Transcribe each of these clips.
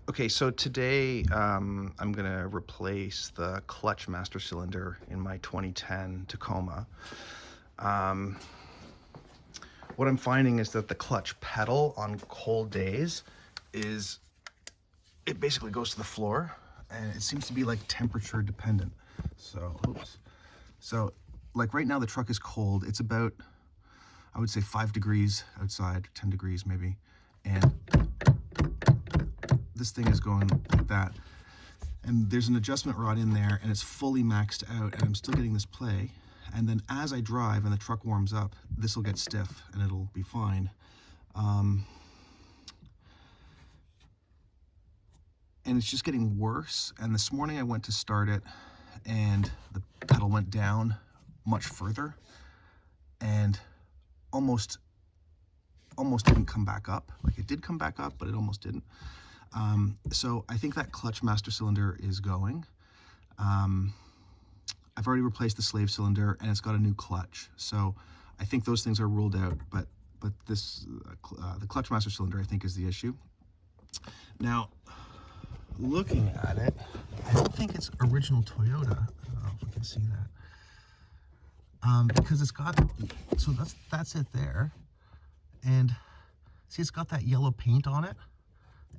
Okay, so today I'm gonna replace the clutch master cylinder in my 2010 Tacoma. Um, what I'm finding is that the clutch pedal on cold days it basically goes to the floor, and it seems to be like temperature dependent. So, oops. So, like right now the truck is cold. It's about, I would say 5 degrees outside, 10 degrees maybe. And this thing is going like that. And there's an adjustment rod in there and it's fully maxed out and I'm still getting this play. And then as I drive and the truck warms up, this will get stiff and it'll be fine. And it's just getting worse. And this morning I went to start it and the pedal went down much further and almost didn't come back up. Like it did come back up, but it almost didn't. So I think that clutch master cylinder is going. I've already replaced the slave cylinder and it's got a new clutch. So I think those things are ruled out, but this, the clutch master cylinder I think is the issue. Now, looking at it, I don't think it's original Toyota. I don't know if we can see that. Because it's got, so that's it there. And see, it's got that yellow paint on it.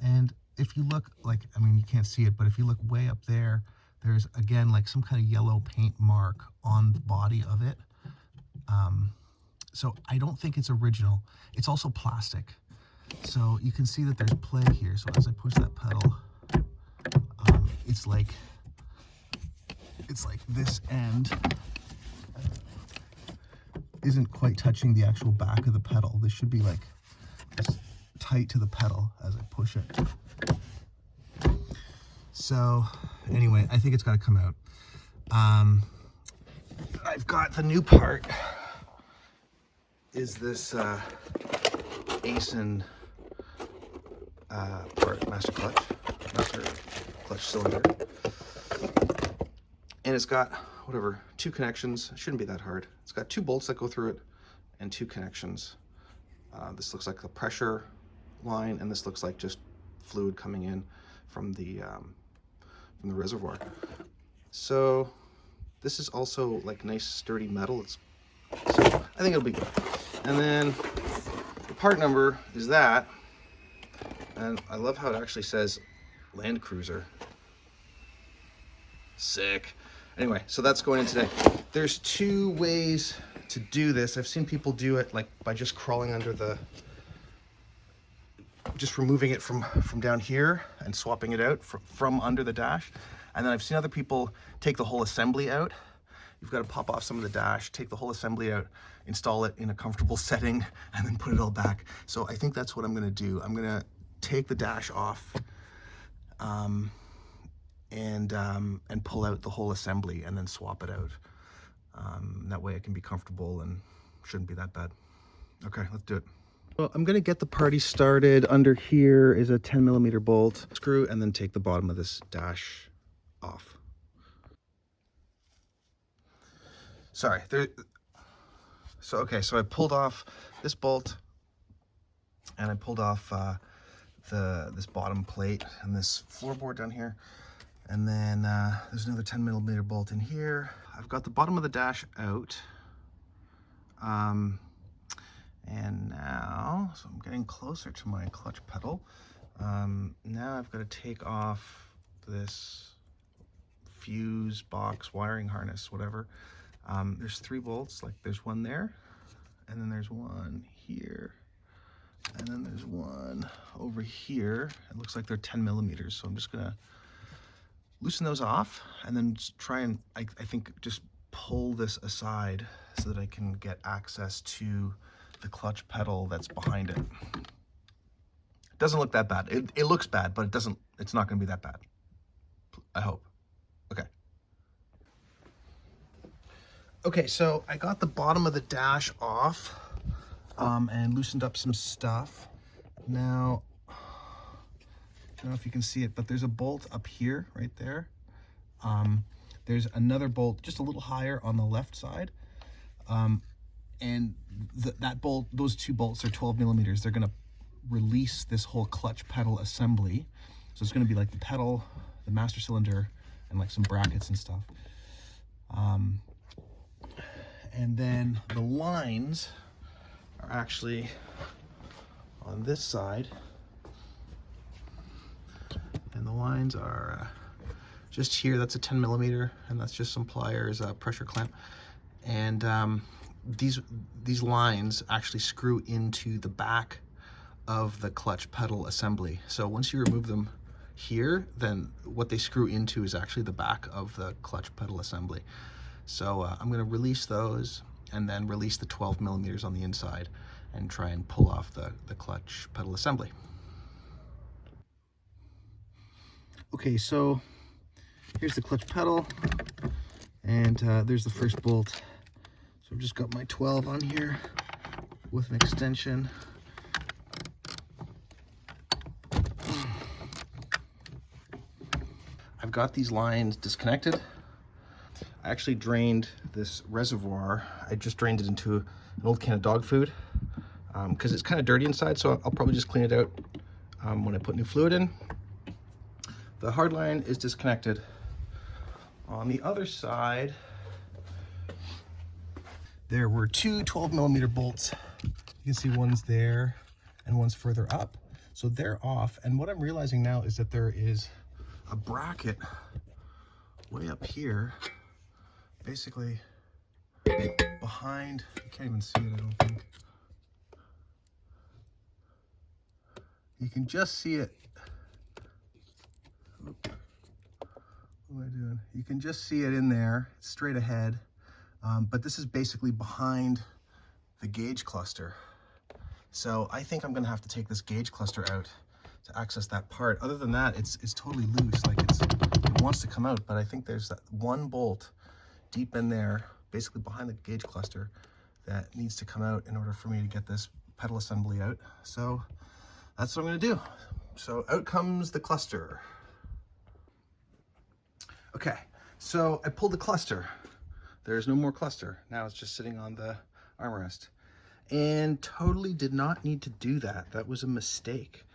And if you look, like, I mean, you can't see it, but if you look way up there, there's again like some kind of yellow paint mark on the body of it. So I don't think it's original. It's also plastic. So you can see that there's play here. So as I push that pedal, it's like this end isn't quite touching the actual back of the pedal. This should be like just tight to the pedal as I push it. So anyway, I think it's got to come out. I've got the new part is this Aisin part, master clutch cylinder. And it's got, whatever, 2 connections. It shouldn't be that hard. It's got 2 bolts that go through it and 2 connections. This looks like the pressure line, and this looks like just fluid coming in from the reservoir. So this is also like nice sturdy metal. So I think it'll be good. And then the part number is that, and I love how it actually says Land Cruiser. Sick. Anyway, so that's going in today. There's 2 ways to do this. I've seen people do it like by just crawling under the, just removing it from down here and swapping it out from under the dash. And then I've seen other people take the whole assembly out. You've got to pop off some of the dash, take the whole assembly out, install it in a comfortable setting, and then put it all back. So I think that's what I'm going to do. I'm going to take the dash off and pull out the whole assembly and then swap it out. That way it can be comfortable and shouldn't be that bad. Okay, let's do it. Well, I'm going to get the party started. Under here is a 10mm bolt screw, and then take the bottom of this dash off. Sorry, so I pulled off this bolt and I pulled off this bottom plate and this floorboard down here. And then there's another 10mm bolt in here. I've got the bottom of the dash out. And now, so I'm getting closer to my clutch pedal. Now I've got to take off this fuse box, wiring harness, whatever. There's 3 bolts, like there's one there, and then there's one here, and then there's one over here. It looks like they're 10mm, so I'm just gonna loosen those off and then just try and, I think, just pull this aside so that I can get access to the clutch pedal that's behind it. It doesn't look that bad. It looks bad, but it's not gonna be that bad, I hope. Okay. Okay, so I got the bottom of the dash off and loosened up some stuff. Now, I don't know if you can see it, but there's a bolt up here, right there. There's another bolt just a little higher on the left side. And that bolt, those 2 bolts are 12mm. They're gonna release this whole clutch pedal assembly. So it's going to be like the pedal, the master cylinder, and like some brackets and stuff. And then the lines are actually on this side. And the lines are just here. That's a 10 millimeter, and that's just some pliers, pressure clamp. And these lines actually screw into the back of the clutch pedal assembly. So once you remove them here, then what they screw into is actually the back of the clutch pedal assembly. So I'm going to release those and then release the 12 millimeters on the inside and try and pull off the clutch pedal assembly. Okay, so here's the clutch pedal, and there's the first bolt. So I've just got my 12 on here with an extension. I've got these lines disconnected. I actually drained this reservoir. I just drained it into an old can of dog food because it's kind of dirty inside, so I'll probably just clean it out when I put new fluid in. The hard line is disconnected. On the other side, there were two 12 millimeter bolts. You can see one's there and one's further up. So they're off. And what I'm realizing now is that there is a bracket way up here, basically behind, you can't even see it, I don't think. You can just see it. Oop. What am I doing? You can just see it in there, straight ahead. But this is basically behind the gauge cluster. So I think I'm gonna have to take this gauge cluster out to access that part. Other than that, it's totally loose, like it wants to come out, but I think there's that one bolt deep in there, basically behind the gauge cluster, that needs to come out in order for me to get this pedal assembly out. So that's what I'm gonna do. So out comes the cluster. Okay, so I pulled the cluster. There's no more cluster. Now it's just sitting on the armrest. And totally did not need to do that. That was a mistake.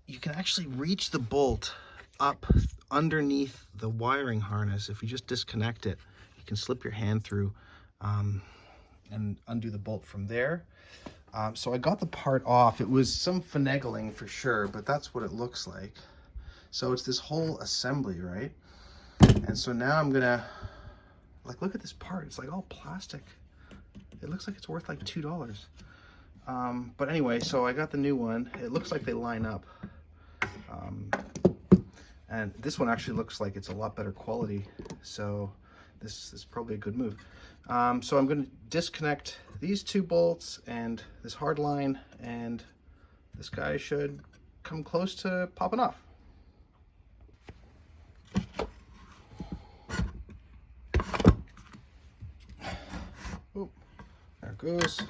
You can actually reach the bolt up underneath the wiring harness. If you just disconnect it, you can slip your hand through and undo the bolt from there. So I got the part off. It was some finagling for sure, but that's what it looks like. So it's this whole assembly, right? And so now I'm gonna, like, look at this part. It's like all plastic. It looks like it's worth like $2. But anyway, so I got the new one. It looks like they line up. And this one actually looks like it's a lot better quality. So this is probably a good move. So I'm going to disconnect these two bolts and this hard line, and this guy should come close to popping off. Oop, there it goes.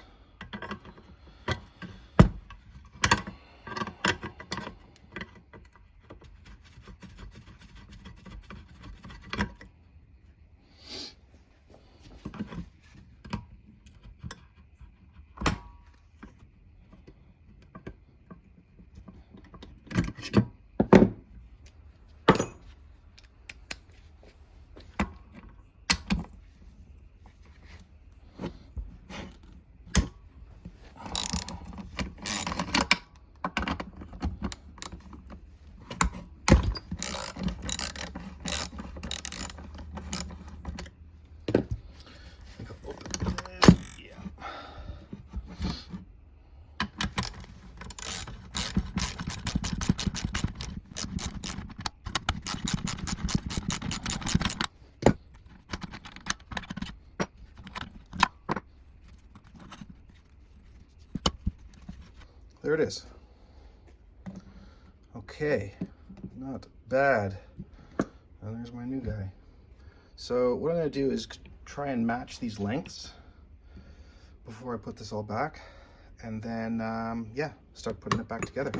There it is. Okay, not bad. And there's my new guy. So what I'm gonna do is try and match these lengths before I put this all back, and then yeah, start putting it back together.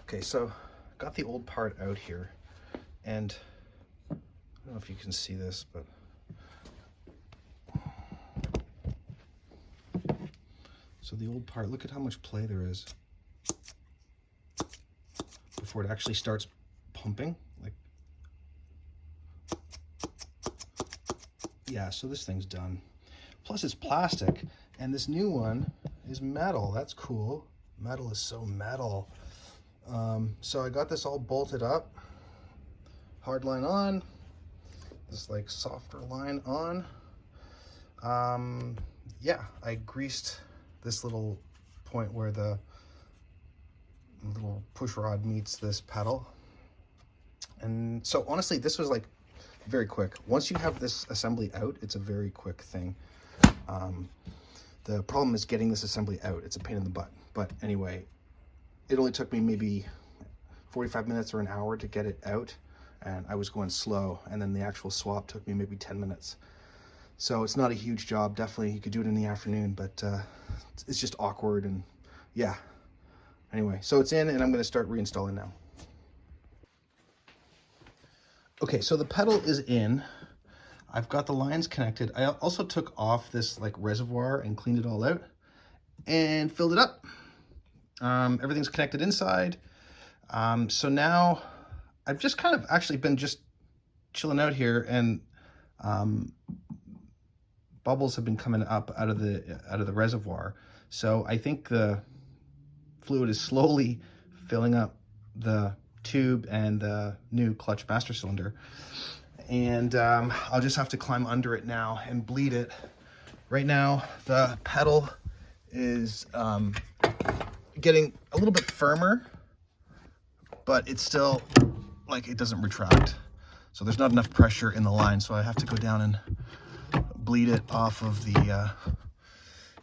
Okay, so got the old part out here, and I don't know if you can see this, but so the old part, look at how much play there is. before it actually starts pumping. Like, yeah, so this thing's done. Plus it's plastic, and this new one is metal. That's cool. Metal is so metal. So I got this all bolted up. Hard line on. This like softer line on. Yeah, I greased this little point where the little push rod meets this pedal. And so honestly, this was like very quick. Once you have this assembly out, it's a very quick thing. The problem is getting this assembly out. It's a pain in the butt. But anyway, it only took me maybe 45 minutes or an hour to get it out, and I was going slow, and then the actual swap took me maybe 10 minutes. So it's not a huge job. Definitely you could do it in the afternoon, but it's just awkward, and yeah. Anyway, so it's in, and I'm going to start reinstalling now. Okay, so the pedal is in. I've got the lines connected. I also took off this like reservoir and cleaned it all out and filled it up. Everything's connected inside. So now I've just kind of actually been just chilling out here, and bubbles have been coming up out of the reservoir. So I think the fluid is slowly filling up the tube and the new clutch master cylinder. And I'll just have to climb under it now and bleed it. Right now, the pedal is getting a little bit firmer, but it's still like it doesn't retract. So there's not enough pressure in the line, so I have to go down and bleed it off of the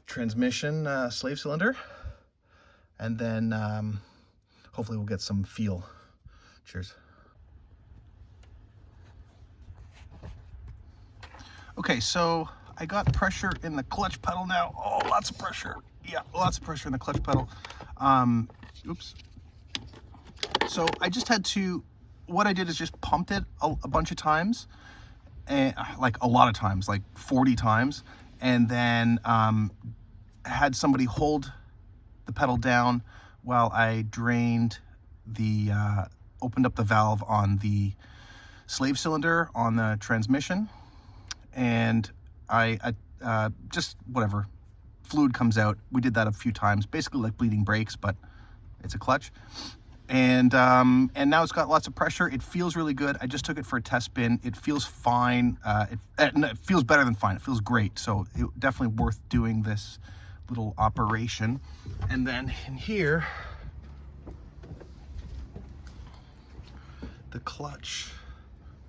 transmission slave cylinder, and then hopefully we'll get some feel. Cheers. Okay, so I got pressure in the clutch pedal now. Oh, lots of pressure. Yeah, lots of pressure in the clutch pedal. Oops. So I just had to, what I did is just pumped it a bunch of times, and like a lot of times, like 40 times, and then had somebody hold the pedal down while I drained the, opened up the valve on the slave cylinder on the transmission. And I just whatever fluid comes out. We did that a few times, basically like bleeding brakes, but it's a clutch. And now it's got lots of pressure. It feels really good. I just took it for a test spin. It feels fine. It feels better than fine. It feels great. So it definitely worth doing this little operation. And then in here, the clutch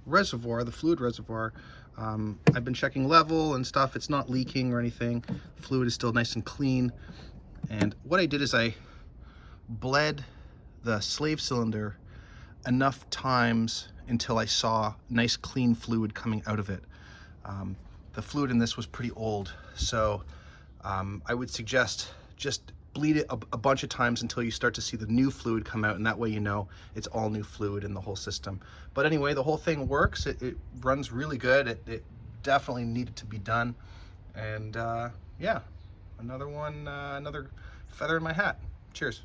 reservoir, the fluid reservoir. I've been checking level and stuff. It's not leaking or anything. Fluid is still nice and clean. And what I did is I bled the slave cylinder enough times until I saw nice clean fluid coming out of it. The fluid in this was pretty old, so I would suggest just bleed it a bunch of times until you start to see the new fluid come out, and that way you know it's all new fluid in the whole system. But anyway, the whole thing works. It runs really good. It definitely needed to be done. And yeah, another one, another feather in my hat. Cheers.